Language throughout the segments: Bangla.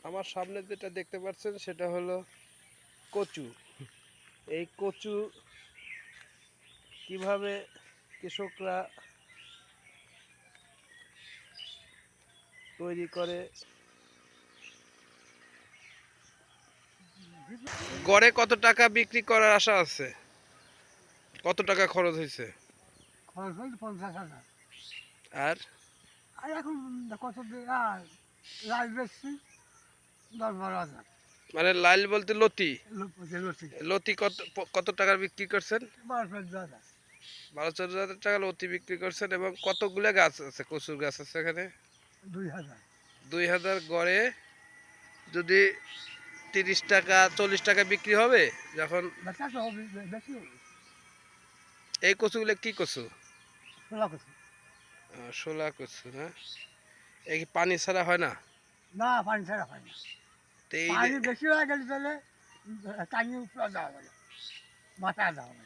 আমার সামনে যেটা দেখতে পাচ্ছেন সেটা হলো কচু। এই কচু কিভাবে কৃষকরা তৈরি করে, গড়ে কত টাকা বিক্রি করার আশা আছে? কত টাকা খরচ হয়েছে? খরচ হয়েছে 50,000। আর আর এখন কত লাইভ বেচছি 10-12,000। মানে লাইল বলতে লতি? লতি লতি কত কত টাকার বিক্রি করছেন? 12-14,000। 12-14 হাজার টাকা লতি বিক্রি করছেন। এবং কতগুলো গাছ আছে, কচুর গাছ আছে এখানে? 2,000। 2000 গড়ে যদি 30 টাকা 40 টাকা বিক্রি হবে যখন। বেচা তো হবে, বেশি হবে। এই কচুগুলো কি কচু? ষোলা কচু। শোলা কচু না? এই কি পানি ছাড়া হয় না? না, পানি ছাড়া হয় না। তো এই যে পানি বেশি হয়ে গেলে তাহলে টাঙি উপরে দেওয়া হবে, মাথায় দেওয়া হবে।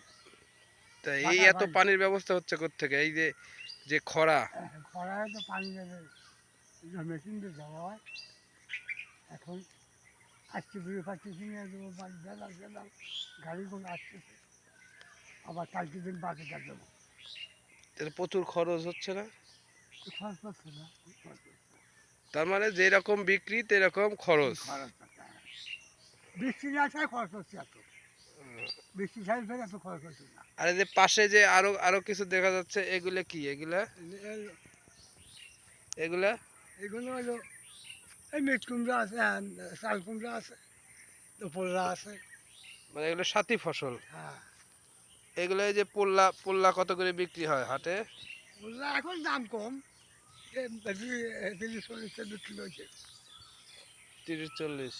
তা এই মাথায় এত পানি পানির ব্যবস্থা হচ্ছে কোত্থেকে? এই যে যে খরা। খরায় তো পানি দেবে, মেশিন দিয়ে দেওয়া হয়। এখন আসছে ঘুরে পাচ্ছি নিয়ে দেবো, পানি দিলাম গাড়ি করে আসতেছে, আবার কালকে দিন বাকি দেবো। তাহলে প্রচুর খরচ হচ্ছে না? খরচ করছে না, তার মানে যেরকম বিক্রি সেরকম খরচ। খরচ করছে। বৃষ্টি না ছাড়া খরচ হচ্ছে এত, বৃষ্টি ছাড়া ফেলে এত খরচ হচ্ছে না। আর এই যে পাশে যে আরো আরো কিছু দেখা যাচ্ছে, এগুলা কি? এগুলা এগুলা এগুলো হলো এই মিট কুমড়া আছে, শাল কুমড়া আছে, পোল্লা আছে। মানে এগুলো সাথী ফসল। হ্যাঁ, এগুলো এই যে পোল্লা পোল্লা কত করে বিক্রি হয় হাটে? পোল্লা এখন দাম কম, 30-40 বিক্রি হয়েছে। 30-40।